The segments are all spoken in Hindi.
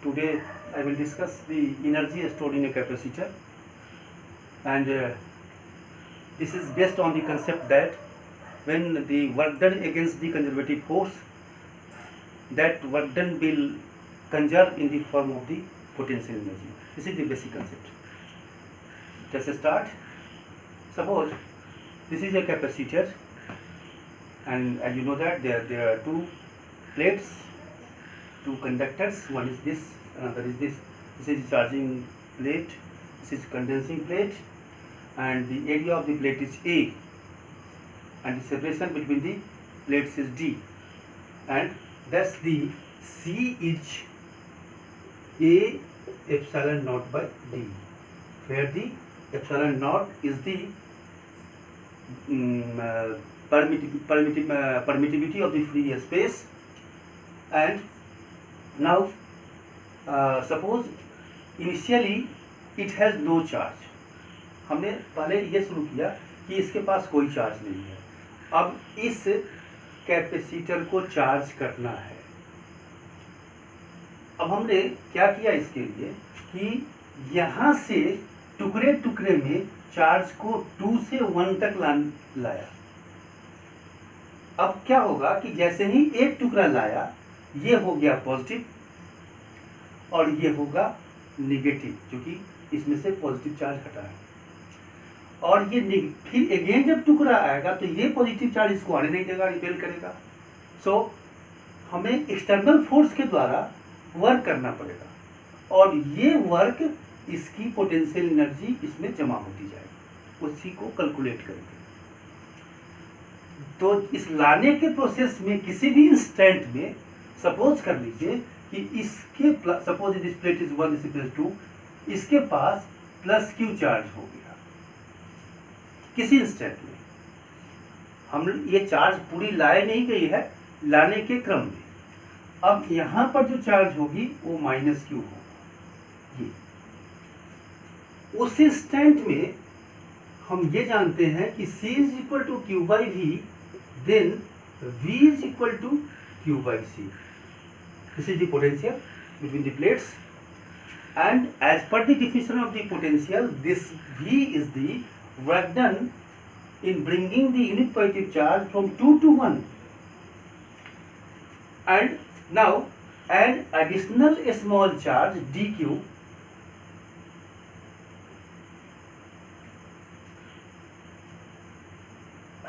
Today I will discuss the energy stored in a capacitor, and this is based on the concept that when the work done against the conservative force, that work done will conserve in the form of the potential energy. This is the basic concept. Let's start. Suppose this is a capacitor, and as you know that there are two plates, two conductors. One is this, another is this. This is charging plate, this is condensing plate, and the area of the plate is A, and the separation between the plates is D, and thus the C is A epsilon naught by D, where the epsilon naught is the permittivity of the free space. And now suppose initially it has no charge. हमने पहले ये शुरू किया कि इसके पास कोई चार्ज नहीं है. अब इस कैपेसिटर को चार्ज करना है. अब हमने क्या किया इसके लिए कि यहाँ से टुकड़े टुकड़े में चार्ज को 2 से 1 तक लाया. अब क्या होगा कि जैसे ही एक टुकड़ा लाया, ये हो गया पॉजिटिव और ये होगा निगेटिव, क्योंकि इसमें से पॉजिटिव चार्ज हटा है. और ये फिर अगेन जब टुकड़ा आएगा तो ये पॉजिटिव चार्ज इसको आने नहीं देगा, रिपेल करेगा. सो हमें एक्सटर्नल फोर्स के द्वारा वर्क करना पड़ेगा, और ये वर्क इसकी पोटेंशियल एनर्जी इसमें जमा होती जाएगी. उसी को कैलकुलेट करेंगे. तो इस लाने के प्रोसेस में किसी भी इंस्टेंट में सपोज कर लीजिए कि इसके suppose this plate is 1, this plate 2, इसके पास प्लस क्यू चार्ज हो गया किसी इंस्टेंट में. हम ये चार्ज पूरी लाए नहीं गई है, लाने के क्रम में. अब यहाँ पर जो चार्ज होगी वो माइनस क्यू होगा. ये उस इंस्टेंट में हम ये जानते हैं कि C is equal to Q by V, then V is equal to Q by C. This is the potential between the plates, and as per the definition of the potential, this V is the work done in bringing the unit positive charge from 2 to 1. And now add additional small charge dq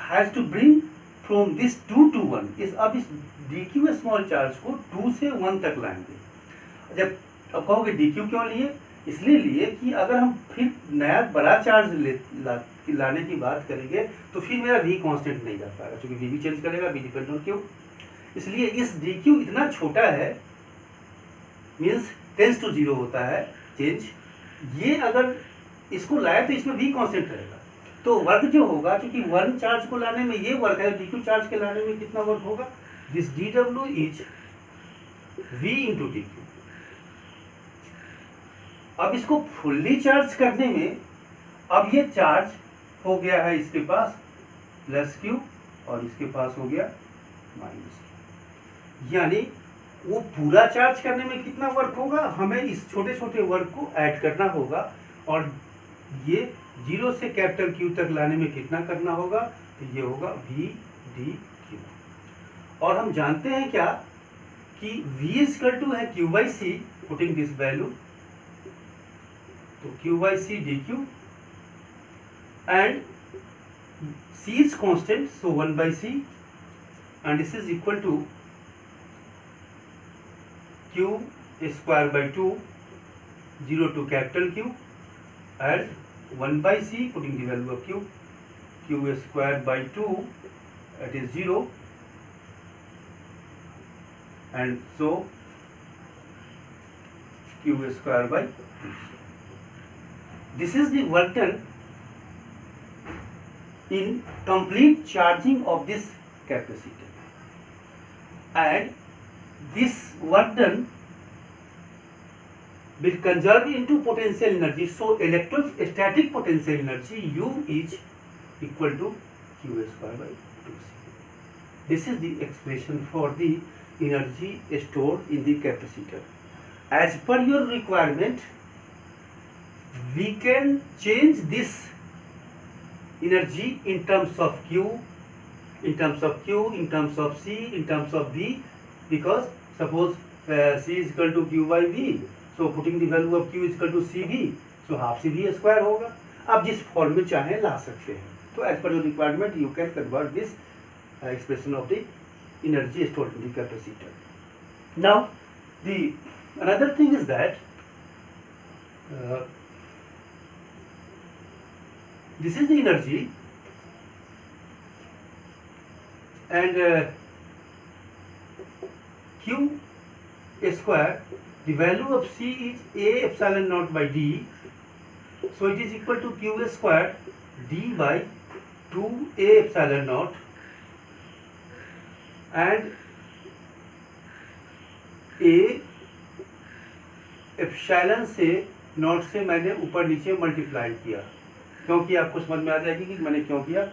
has to bring from this 2 to 1. इस अब इस dq स्मॉल चार्ज को 2 से 1 तक लाएंगे. जब अब कहोगे dq क्यों लिए? इसलिए लिए कि अगर हम फिर नया बड़ा चार्ज लाने की बात करेंगे तो फिर मेरा v कांस्टेंट नहीं जा पाएगा, क्योंकि v भी चेंज करेगा, v डिपेंड ऑन q. इसलिए इस dq इतना छोटा है, मीन्स टेंस टू 0 होता है चेंज. ये अगर इसको लाए तो इसमें v कांस्टेंट रहेगा. तो वर्क जो होगा, क्योंकि 1 चार्ज को लाने में ये वर्क है, dq चार्ज के लाने में कितना वर्क होगा? This dw is v into dq. अब इसको फुल्ली चार्ज करने में अब ये चार्ज हो गया है इसके पास प्लस क्यू और इसके पास हो गया माइनस क्यू. यानी वो पूरा चार्ज करने में कितना वर्क होगा, हमें इस छोटे छोटे वर्क को ऐड करना होगा, और ये 0 से कैपिटल क्यू तक लाने में कितना करना होगा, तो ये होगा वी डी क्यू. और हम जानते हैं क्या कि v इक्वल टू है Q by C, putting this value, तो q by c dq, and c is constant, so 1 by c, and this is equal to q square by 2, 0 to capital Q, and 1 by c, putting the value of q, q square by 2, that is 0, and so q square by 2. This is the work done in complete charging of this capacitor, and this work done will conserve into potential energy. So electrostatic potential energy U is equal to Q square by 2C. This is the expression for the energy stored in the capacitor. as per your requirement we can change this energy in terms of Q, in terms of C, in terms of V, because suppose C is equal to Q by V, so putting the value of Q is equal to CV, so half CV square होगा. आप जिस फॉर्म में चाहें ला सकते हैं. तो as per your requirement you can convert this expression of the energy stored in the capacitor. Now the another thing is that this is the energy, and Q square, the value of C is A epsilon naught by D, so it is equal to Q square D by 2A epsilon naught, and A epsilon से नॉट से मैंने ऊपर नीचे मल्टीप्लाई किया, क्योंकि आपको समझ में आ जाएगी कि मैंने क्यों किया.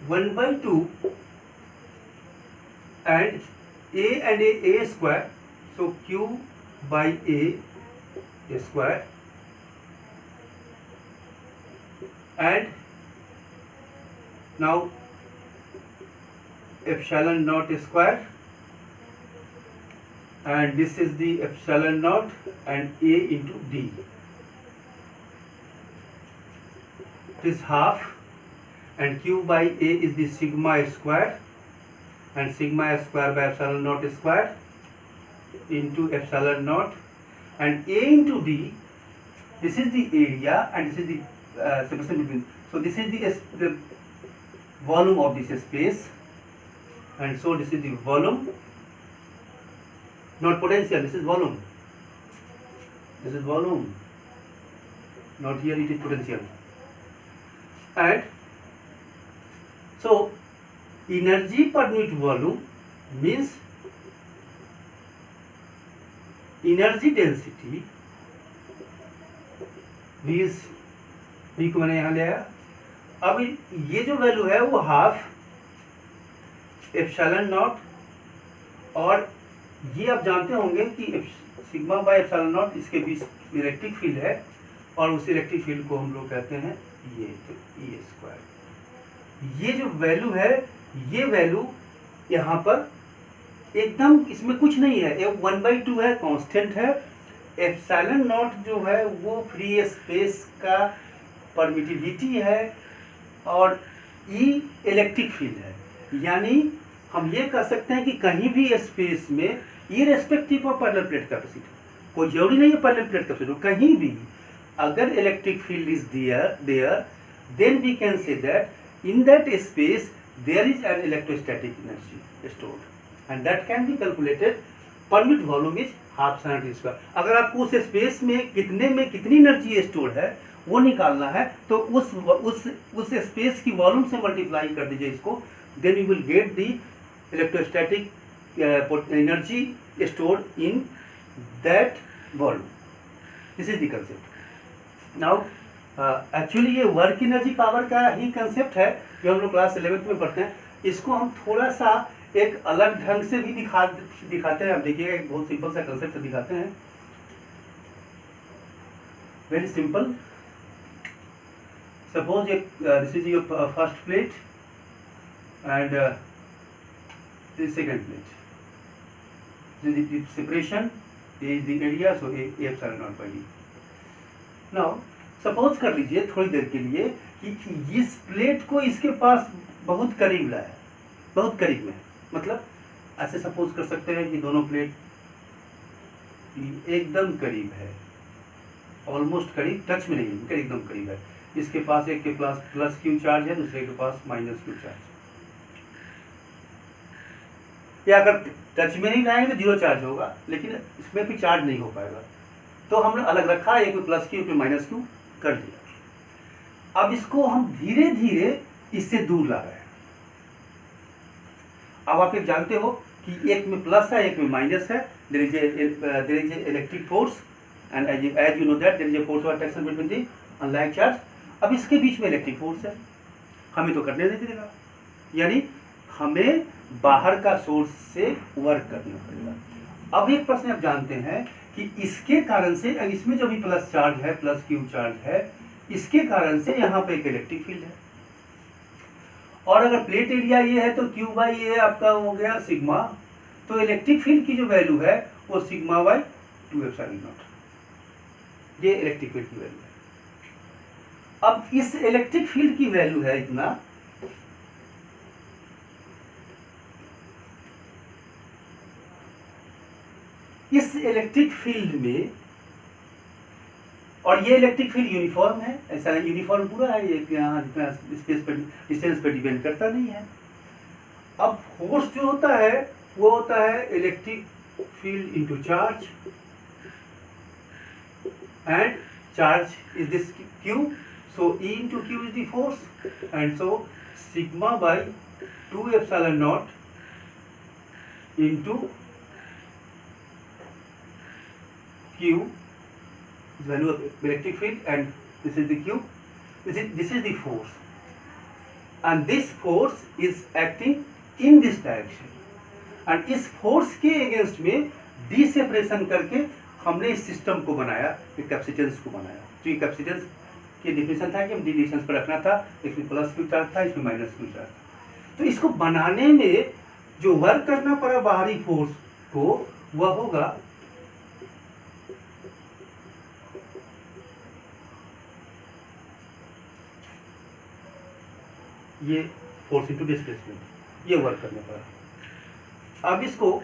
One by two and A square, so Q by A square, and now epsilon naught square, and this is the epsilon naught and A into D. It is half, and Q by A is the sigma square, and sigma square by epsilon naught square into epsilon naught, and A into D. This is the area and this is the separation between. So this is the volume of this space, and so this is the volume, not potential. This is volume. This is volume. Not here. It is potential. And so energy per unit volume means energy density. V को मैंने यहाँ ले आया. अब ये जो वैल्यू है वो हाफ एप्सिलॉन नॉट, और ये आप जानते होंगे कि सिग्मा बाय एप्सिलॉन नॉट इसके बीच इलेक्ट्रिक फील्ड है, और उस इलेक्ट्रिक फील्ड को हम लोग कहते हैं ये, तो E स्क्वायर. ये जो वैल्यू है, ये वैल्यू यहाँ पर एकदम इसमें कुछ नहीं है, ये 1/2 है, कांस्टेंट है. एप्सिलॉन नॉट जो है वो फ्री स्पेस का परमिटिविटी है, और E इलेक्ट्रिक फील्ड है. यानी हम ये कह सकते हैं कि कहीं भी स्पेस में irrespective of parallel plate capacity, कोई जरूरी नहीं है पैरेलल प्लेट कैपेसिटी, कहीं भी अगर electric field is there then we can say that in that space there is an electrostatic energy stored, and that can be calculated per unit volume is half sine square. अगर आपको उस स्पेस में कितनी एनर्जी स्टोर है वो निकालना है, तो उस स्पेस की वॉल्यूम से मल्टीप्लाई कर दीजिए इसको, then you will get the electrostatic energy stored in that volume. This is the concept. Now actually ये वर्क एनर्जी पावर का ही कंसेप्ट है जो हम लोग क्लास 11th में पढ़ते हैं. इसको हम थोड़ा सा एक अलग ढंग से भी दिखाते हैं. अब देखिए एक बहुत सिंपल सा कंसेप्ट दिखाते हैं, very simple. Suppose this is your first plate and this second plate. The separation is the area, so A epsilon naught by D. Now suppose कर लीजिए थोड़ी देर के लिए कि इस प्लेट को इसके पास बहुत करीब लाया, बहुत करीब में, मतलब ऐसे सपोज कर सकते हैं कि दोनों प्लेट एकदम करीब है, ऑलमोस्ट करीब, टच में नहीं है, एकदम करीब है. इसके पास एक के पास प्लस क्यू चार्ज है, दूसरे के पास माइनस क्यू चार्ज. या अगर टच में नहीं लाएंगे तो जीरो चार्ज होगा, लेकिन इसमें भी चार्ज नहीं हो पाएगा, तो हमने अलग रखा, एक में प्लस क्यू एक में माइनस क्यू कर दिया. अब इसको हम धीरे धीरे इससे दूर ला रहे हैं. अब आप एक जानते हो कि एक में प्लस है एक में माइनस है, there is a electric force, and as you know that there is a force of attraction between the unlike charge. अब इसके बीच में इलेक्ट्रिक फोर्स है, हमें तो करने नहीं देगा, यानी हमें बाहर का सोर्स से वर्क करना पड़ेगा। अब एक प्रश्न आप जानते हैं कि इसके कारण से, इसमें जो भी प्लस चार्ज है, प्लस क्यू चार्ज है, इसके कारण से यहाँ पे एक इलेक्ट्रिक फील्ड है। और अगर प्लेट एरिया ये है तो क्यू बाई ये आपका हो गया सिग्मा, तो इलेक्ट्रिक फील्ड की जो वैल्यू है वो सिग्मा बाई 2 एप्सिलॉन नॉट, ये इलेक्ट्रिक फील्ड की वैल्यू है। अब इस इलेक्ट्रिक फील्ड की वैल्यू है इतना, इस इलेक्ट्रिक फील्ड में, और ये इलेक्ट्रिक फील्ड यूनिफॉर्म है, ऐसा यूनिफॉर्म पूरा है, ये यहाँ जितना स्पेस पर डिस्टेंस पर डिपेंड करता नहीं है। अब फोर्स जो होता है वो होता है electric field into charge, and charge is this Q, so E into Q is the force, and so sigma by 2 epsilon naught into Q is value of electric field, and this is the Q, this is the force, and this force is acting in this direction, and इस फोर्स के अगेंस्ट में डी सेपरेशन करके हमने इस सिस्टम को बनाया, एक कैपेसिटेंस को बनाया। तो ये कैपेसिटेंस की डिफिनेशन था कि हम डी डिस्टेंस पर रखना था, इसमें प्लस क्यू चार्ज था, इसमें माइनस क्यू चार्ज था। तो इसको बनाने में जो वर्क करना पड़ा बाहरी फोर्स को, वह होगा ये फोर्स इनटू डिस्प्लेसमेंट, ये वर्क करना पड़ा। अब इसको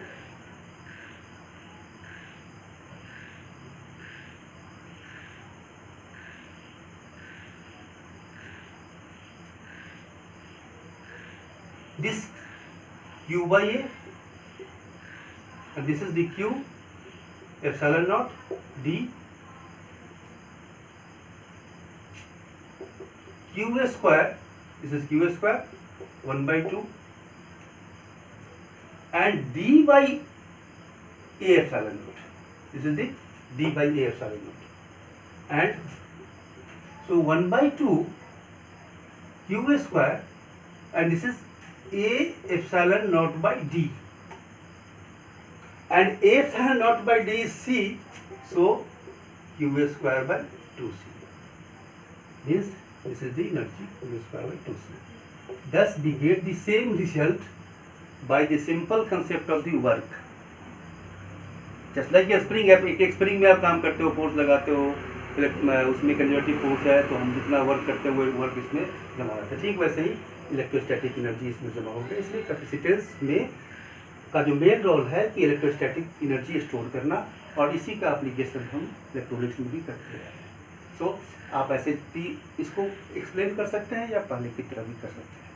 this Q by A, and this is the Q epsilon naught D, Q square, this is Q square 1 by 2, and D by A epsilon naught, this is the D by A epsilon naught, and so 1 by 2 Q square, and this is A epsilon naught by D, and A epsilon naught by D is C, so Q square by 2C, means this is the energy Q square by 2C. Thus we get the same result by the simple concept of the work. Just like a spring, एक स्प्रिंग में आप काम करते हो, फोर्स लगाते हो, उसमें कंजर्वेटिव फोर्स है, तो हम जितना वर्क करते हैं वो वर्क इसमें जमा रहता है। ठीक वैसे ही इलेक्ट्रोस्टैटिक एनर्जी इसमें जमा होगा। इसलिए कैपेसिटेंस में का जो मेन रोल है कि इलेक्ट्रोस्टैटिक एनर्जी स्टोर करना, और इसी का एप्लीकेशन हम इलेक्ट्रॉनिक्स में भी करते हैं। सो आप ऐसे भी इसको एक्सप्लेन कर सकते हैं या पहले की तरह भी कर सकते हैं।